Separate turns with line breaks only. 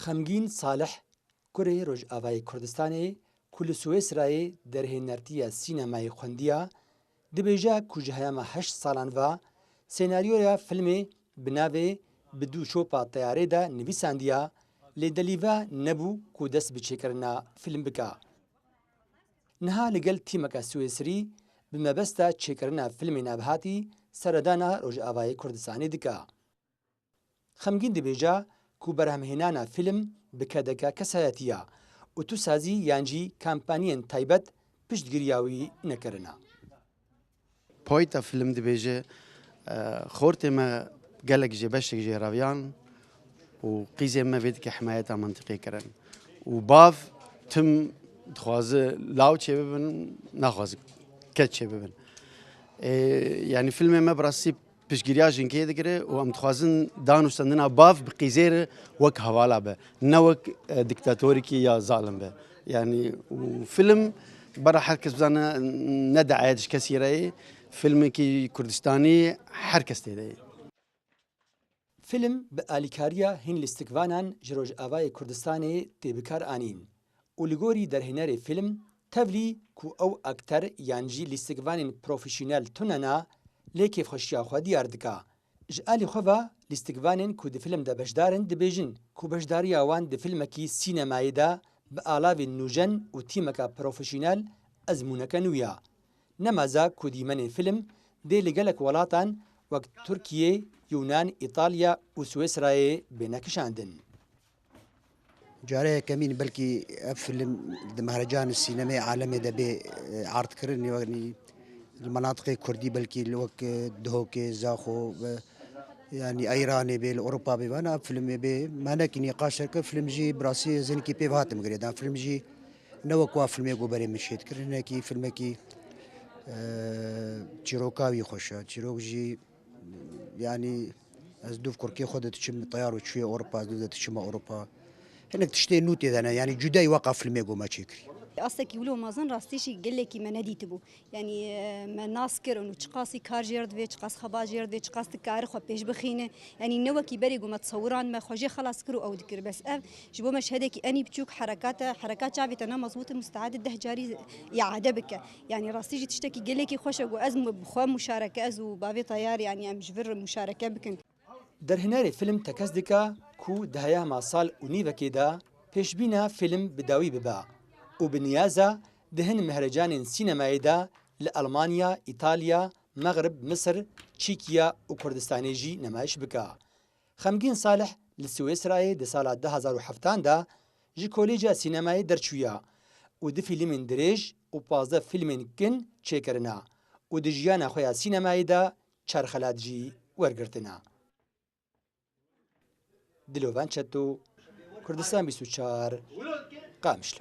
خەمگین ساڵح کوڕی ڕۆژئاوای کوردستانê ku li Swêsrayê derhênertiya sînemaya xwendiya dibêje ku ji heyama 8 salan ve senaryoya filmê bi navê Bi du şopa teyarê de nivîsandiya lê delîve nebû ku dest bi çêkirina film bike. Niha li gel tîmeka Swêsrî bi mebesta çêkirina filmê navbatî seredana Rojavayê Kurdistanê dike. Xemgîn dibêje ku berhemhênana film bi kedeka kesayetiya û tu sazî yan jî kampaniyên taybet piştgiriya wî nekirine.
Poyta film dibêje xortê me gelek ji beşek jê reviyan û qîzê me vê dike himayeta mantiqî kirin. û bav tim dixwaze law çê bibin, naxwaze ket çê bibin. Yani filmê me bi rastî piştgiriya jinkê digire û em dixwazin danûstandina bav bi qîzê re wek hevala be, ne wek dîktatorîkî ya zalim be. Yani û film bara herkes bizane ne daet ji kesî re ye, filmekî Kurdistanî herkes tê de ye.
Film bi alîkariya hin lîstikvanan ji Rojavayê Kurdistanê tê bikar anîn û li gorî derhênerê film tevlî ku ew akter yan jî lîstikvanên profesyonel tune na lê kêfxweşiya xwe diyar dike. Ji alî xwe ve lîstikvanên ku di film de beşdar in dibêjin ku beşdariya wan di filmekî sînemayê de bi alavên nûjen û tîmeka profesyonel ezmûneke nû ye. Nemaze ku dîmenên film dê li gelek welatan wek Tirkiye, Yunan, İtalya û Swêsrayê bêne kişandin.
جاره کمین بلکی فیلم د مهرجان سینما عالمی ده به عرض کردن یعنی المناطق کردی بلکی لوک دهوک زاخو يعني ايراني به اوروبا به وانا فيلم به مانا كي نقاش هكا فيلم جي براسي زين كي بي فاتم قريدا فيلم جي نو كوا فيلم يقو بري مشيت كرنا كي فيلم كي تشيروكاوي خوشا تشيروك جي يعني از دوف كركي خدت تشم طيار وشويه اوروبا دوت تشم اوروبا هناك تشتي نوتي انا يعني جداي وقع فيلم يقو ما تشكري
اصلا كي ولو مازن راستيشي قال لك ما نديت بو يعني ما ناسكر انه تشقاسي كار جيرد في تشقاس خبا جيرد في تشقاس تكار خو بيش بخينه يعني نو كي بري ما تصوران ما خوجي خلاص كرو او ذكر بس جبو مشهدك اني بتشوك حركات شعبي انا مضبوط مستعد ده جاري يعاده بك يعني راستيجي تشتكي قال لك خوش ازم بخو مشاركه ازو بابي طيار يعني ام جبر مشاركه بكن
derhênerê film tekez dike ku di heyama sal û nîvekê de pêşbîna film bi dawî bibe û bi niyaza di hin mehrecanên sînemayê de li Almanya, İtalya, Megrib, Misir, Çîkiya û Kurdistanê jî nemayiş bike. Xemgîn Salih li Swêsrayê di sala 2007 de ji Kolêca Sînemayê derçûye û di fîlmên dirêj û 15 fîlmên kin çêkirine û di jiyana xwe ya sînemayê de çarxelat jî wergirtine. Dilovan Çeto, Kurdistan 24, Qamişlo.